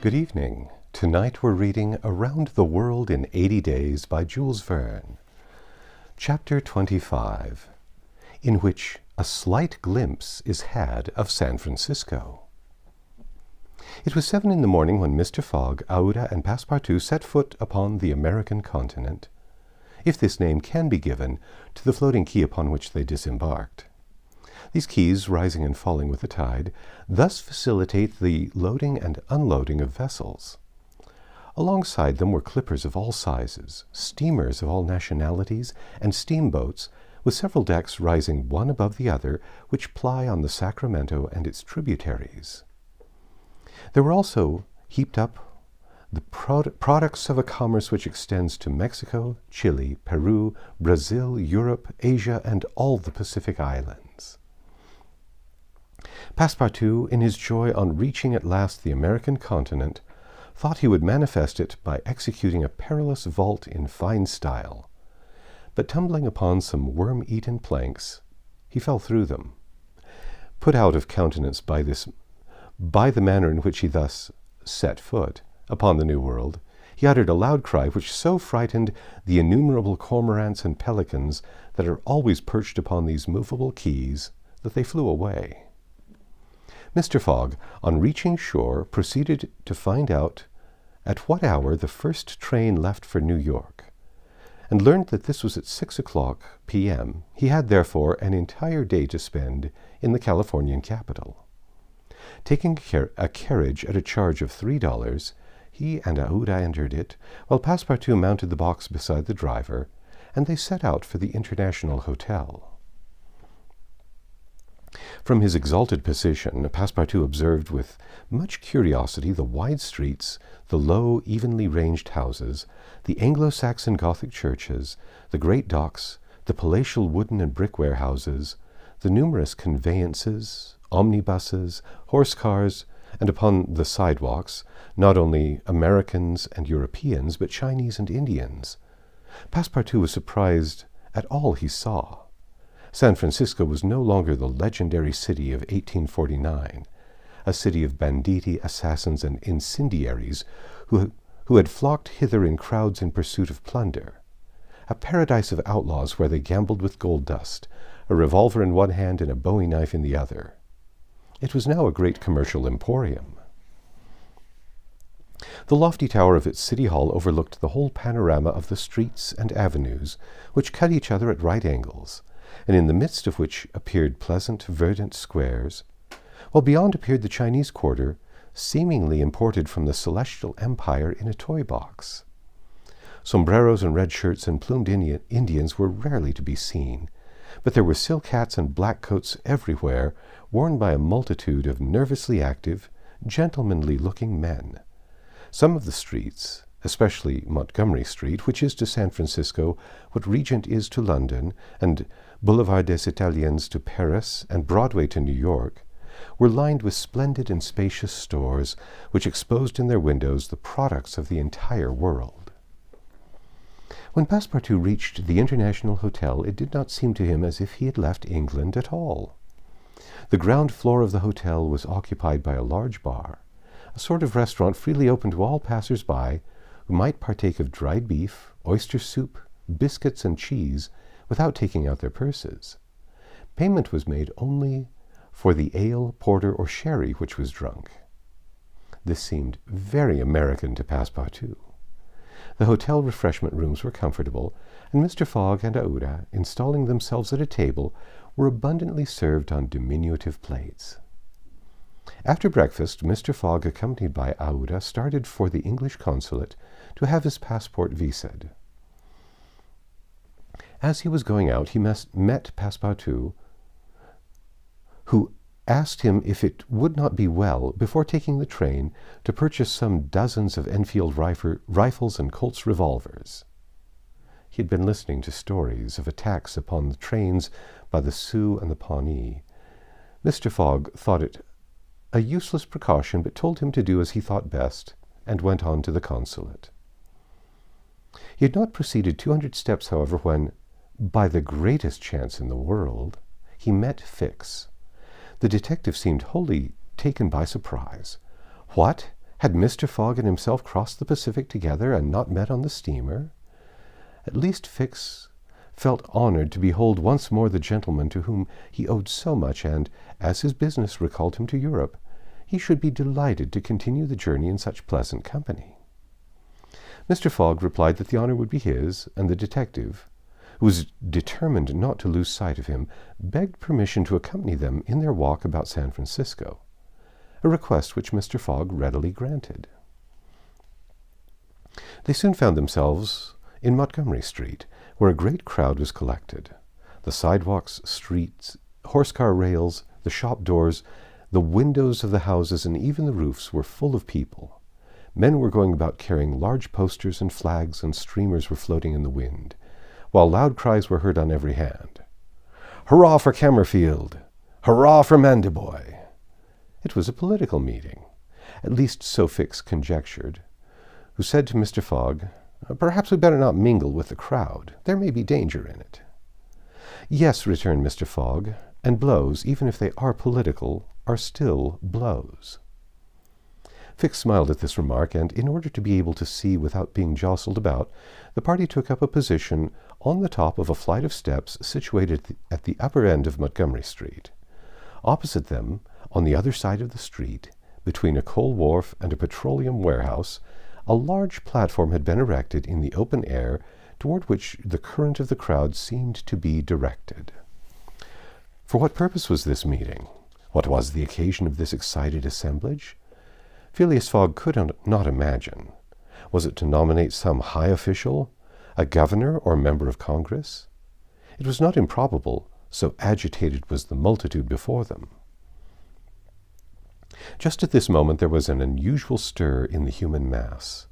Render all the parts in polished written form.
Good evening. Tonight we're reading Around the World in 80 Days by Jules Verne. Chapter 25, in which a slight glimpse is had of San Francisco. It was 7 in the morning when Mr. Fogg, Aouda, and Passepartout set foot upon the American continent, if this name can be given to the floating quay upon which they disembarked. These quays, rising and falling with the tide, thus facilitate the loading and unloading of vessels. Alongside them were clippers of all sizes, steamers of all nationalities, and steamboats, with several decks rising one above the other, which ply on the Sacramento and its tributaries. There were also heaped up the products of a commerce which extends to Mexico, Chile, Peru, Brazil, Europe, Asia, and all the Pacific Islands. Passepartout, in his joy on reaching at last the American continent, thought he would manifest it by executing a perilous vault in fine style. But tumbling upon some worm-eaten planks, he fell through them. Put out of countenance by the manner in which he thus set foot upon the New World, he uttered a loud cry which so frightened the innumerable cormorants and pelicans that are always perched upon these movable quays that they flew away. Mr. Fogg, on reaching shore, proceeded to find out at what hour the first train left for New York, and learned that this was at 6:00 p.m. He had, therefore, an entire day to spend in the Californian capital. Taking a carriage at a charge of $3, he and Aouda entered it, while Passepartout mounted the box beside the driver, and they set out for the International Hotel. From his exalted position, Passepartout observed with much curiosity the wide streets, the low, evenly ranged houses, the Anglo-Saxon Gothic churches, the great docks, the palatial wooden and brick warehouses, the numerous conveyances, omnibuses, horse-cars, and upon the sidewalks, not only Americans and Europeans, but Chinese and Indians. Passepartout was surprised at all he saw. San Francisco was no longer the legendary city of 1849, a city of banditti, assassins, and incendiaries who had flocked hither in crowds in pursuit of plunder, a paradise of outlaws where they gambled with gold dust, a revolver in one hand and a bowie knife in the other. It was now a great commercial emporium. The lofty tower of its city hall overlooked the whole panorama of the streets and avenues which cut each other at right angles, and in the midst of which appeared pleasant, verdant squares, while beyond appeared the Chinese quarter, seemingly imported from the Celestial Empire in a toy box. Sombreros and red shirts and plumed Indians were rarely to be seen, but there were silk hats and black coats everywhere, worn by a multitude of nervously active, gentlemanly-looking men. Some of the streets, especially Montgomery Street, which is to San Francisco what Regent is to London, and Boulevard des Italiens to Paris, and Broadway to New York, were lined with splendid and spacious stores, which exposed in their windows the products of the entire world. When Passepartout reached the International Hotel, it did not seem to him as if he had left England at all. The ground floor of the hotel was occupied by a large bar, a sort of restaurant freely open to all passers-by, who might partake of dried beef, oyster soup, biscuits, and cheese without taking out their purses. Payment was made only for the ale, porter, or sherry which was drunk. This seemed very American to Passepartout. The hotel refreshment rooms were comfortable, and Mr. Fogg and Aouda, installing themselves at a table, were abundantly served on diminutive plates. After breakfast, Mr. Fogg, accompanied by Aouda, started for the English consulate to have his passport visaed. As he was going out, he met Passepartout, who asked him if it would not be well, before taking the train, to purchase some dozens of Enfield rifles and Colt's revolvers. He had been listening to stories of attacks upon the trains by the Sioux and the Pawnee. Mr. Fogg thought it a useless precaution, but told him to do as he thought best, and went on to the consulate. He had not proceeded 200 steps, however, when, by the greatest chance in the world, he met Fix. The detective seemed wholly taken by surprise. "What? Had Mr. Fogg and himself crossed the Pacific together and not met on the steamer? At least Fix felt honored to behold once more the gentleman to whom he owed so much, and, as his business recalled him to Europe, he should be delighted to continue the journey in such pleasant company. Mr. Fogg replied that the honor would be his, and the detective, who was determined not to lose sight of him, begged permission to accompany them in their walk about San Francisco, a request which Mr. Fogg readily granted. They soon found themselves in Montgomery Street, where a great crowd was collected. The sidewalks, streets, horse-car rails, the shop doors, the windows of the houses, and even the roofs were full of people. Men were going about carrying large posters, and flags and streamers were floating in the wind, while loud cries were heard on every hand. "Hurrah for Cammerfield! Hurrah for Mandiboy!" It was a political meeting, at least so Fix conjectured, who said to Mr. Fogg, "Perhaps we'd better not mingle with the crowd. There may be danger in it." "Yes," returned Mr. Fogg, "and blows, even if they are political, are still blows." Fix smiled at this remark, and in order to be able to see without being jostled about, the party took up a position on the top of a flight of steps situated at the upper end of Montgomery Street. Opposite them, on the other side of the street, between a coal wharf and a petroleum warehouse, a large platform had been erected in the open air, toward which the current of the crowd seemed to be directed. For what purpose was this meeting? What was the occasion of this excited assemblage? Phileas Fogg could not imagine. Was it to nominate some high official, a governor or member of Congress? It was not improbable, so agitated was the multitude before them. Just at this moment there was an unusual stir in the human mass.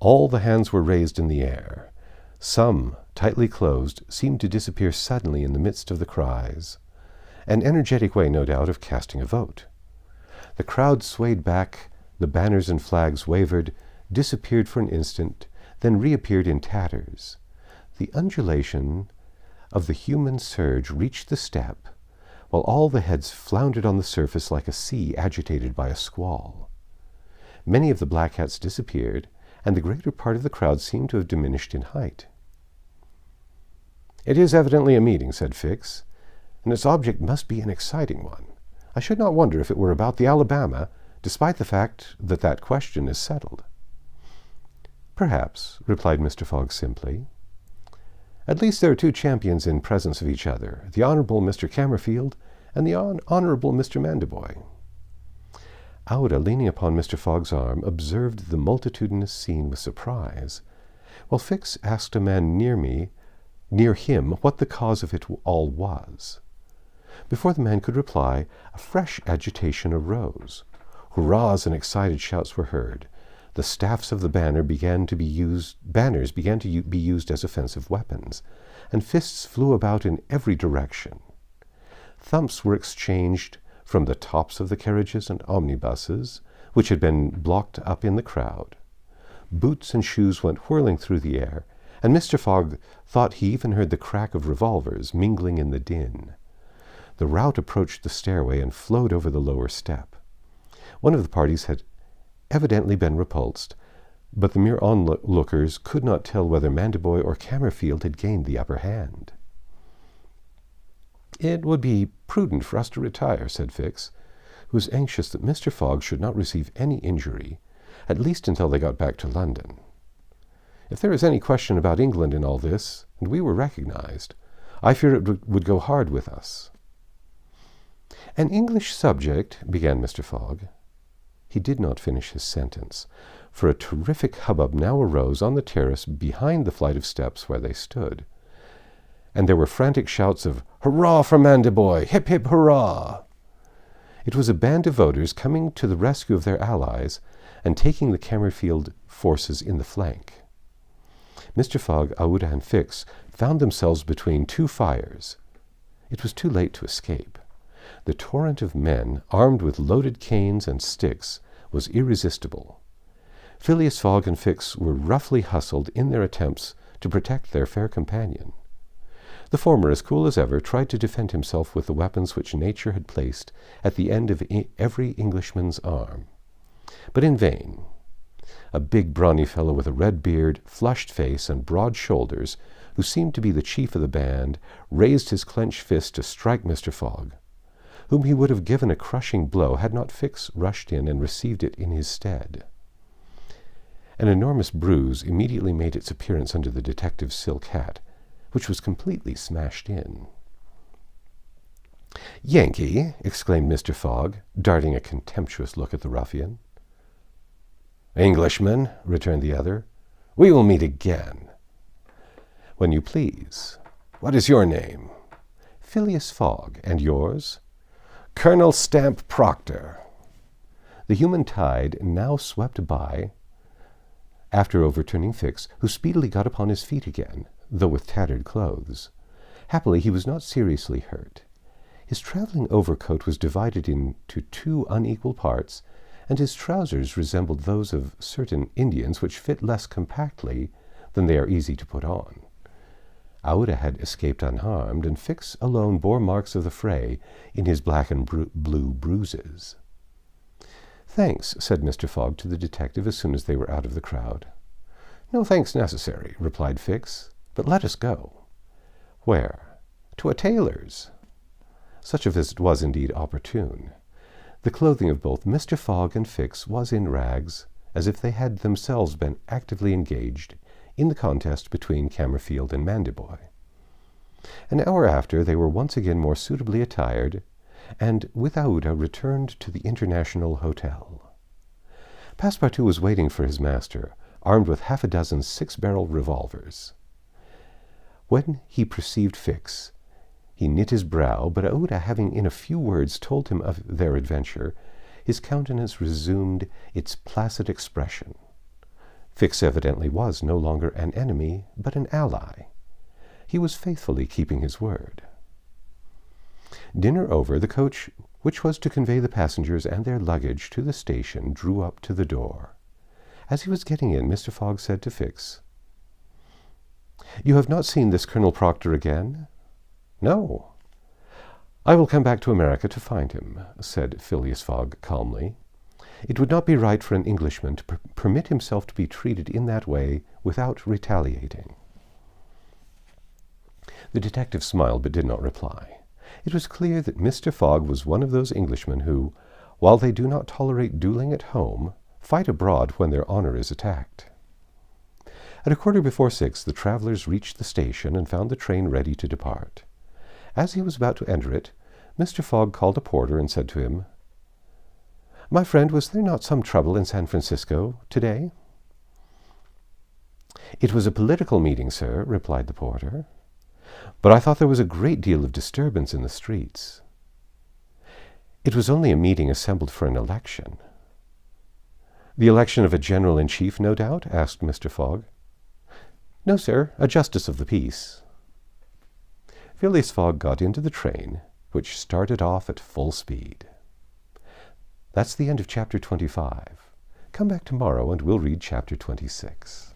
All the hands were raised in the air. Some, tightly closed, seemed to disappear suddenly in the midst of the cries. An energetic way, no doubt, of casting a vote. The crowd swayed back, the banners and flags wavered, disappeared for an instant, then reappeared in tatters. The undulation of the human surge reached the step, while all the heads floundered on the surface like a sea agitated by a squall. Many of the black hats disappeared, and the greater part of the crowd seemed to have diminished in height. "It is evidently a meeting," said Fix, "and its object must be an exciting one. I should not wonder if it were about the Alabama, despite the fact that that question is settled." "Perhaps," replied Mr. Fogg simply. "At least there are two champions in presence of each other, the Honorable Mr. Cammerfield and the Honorable Mr. Mandiboy." Aouda, leaning upon Mr. Fogg's arm, observed the multitudinous scene with surprise, while Fix asked a man near him what the cause of it all was. Before the man could reply, a fresh agitation arose. Hurrahs and excited shouts were heard. The staffs of the banners began to be used as offensive weapons, and fists flew about in every direction. Thumps were exchanged from the tops of the carriages and omnibuses, which had been blocked up in the crowd. Boots and shoes went whirling through the air, and Mr. Fogg thought he even heard the crack of revolvers mingling in the din. The rout approached the stairway and flowed over the lower step. One of the parties had evidently been repulsed, but the mere onlookers could not tell whether Mandiboy or Cammerfield had gained the upper hand. "It would be prudent for us to retire," said Fix, who was anxious that Mr. Fogg should not receive any injury, at least until they got back to London. "If there is any question about England in all this, and we were recognized, I fear it would go hard with us." "An English subject," began Mr. Fogg. He did not finish his sentence, for a terrific hubbub now arose on the terrace behind the flight of steps where they stood, and there were frantic shouts of "Hurrah for Mandiboy! Hip, hip, hurrah!" It was a band of voters coming to the rescue of their allies and taking the Cammerfield forces in the flank. Mr. Fogg, Aouda, and Fix found themselves between two fires. It was too late to escape. The torrent of men, armed with loaded canes and sticks, was irresistible. Phileas Fogg and Fix were roughly hustled in their attempts to protect their fair companion. The former, as cool as ever, tried to defend himself with the weapons which nature had placed at the end of every Englishman's arm. But in vain. A big brawny fellow with a red beard, flushed face, and broad shoulders, who seemed to be the chief of the band, raised his clenched fist to strike Mr. Fogg, whom he would have given a crushing blow had not Fix rushed in and received it in his stead. An enormous bruise immediately made its appearance under the detective's silk hat, which was completely smashed in. "Yankee!" exclaimed Mr. Fogg, darting a contemptuous look at the ruffian. "Englishman," returned the other. "We will meet again." "When you please. What is your name?" "Phileas Fogg. And yours?" "Colonel Stamp Proctor." The human tide now swept by, after overturning Fix, who speedily got upon his feet again, though with tattered clothes. Happily he was not seriously hurt. His travelling overcoat was divided into 2 unequal parts, and his trousers resembled those of certain Indians, which fit less compactly than they are easy to put on. Aouda had escaped unharmed, and Fix alone bore marks of the fray in his black and blue bruises. "Thanks," said Mr. Fogg to the detective as soon as they were out of the crowd. "No thanks necessary," replied Fix. "But let us go." "Where?" "To a tailor's." Such a visit was indeed opportune. The clothing of both Mr. Fogg and Fix was in rags, as if they had themselves been actively engaged in the contest between Cammerfield and Mandiboy. An hour after, they were once again more suitably attired, and with Aouda returned to the International Hotel. Passepartout was waiting for his master, armed with 6 6-barrel revolvers. When he perceived Fix, he knit his brow, but Aouda having in a few words told him of their adventure, his countenance resumed its placid expression. Fix evidently was no longer an enemy, but an ally. He was faithfully keeping his word. Dinner over, the coach, which was to convey the passengers and their luggage to the station, drew up to the door. As he was getting in, Mr. Fogg said to Fix, "You have not seen this Colonel Proctor again?" "No." "I will come back to America to find him," said Phileas Fogg calmly. "It would not be right for an Englishman to permit himself to be treated in that way without retaliating." The detective smiled but did not reply. It was clear that Mr. Fogg was one of those Englishmen who, while they do not tolerate duelling at home, fight abroad when their honor is attacked. At 6:15, the travelers reached the station and found the train ready to depart. As he was about to enter it, Mr. Fogg called a porter and said to him, "My friend, was there not some trouble in San Francisco today?" "It was a political meeting, sir," replied the porter. "But I thought there was a great deal of disturbance in the streets." "It was only a meeting assembled for an election." "The election of a general-in-chief, no doubt?" asked Mr. Fogg. "No, sir, a justice of the peace." Phileas Fogg got into the train, which started off at full speed. That's the end of Chapter 25. Come back tomorrow and we'll read Chapter 26.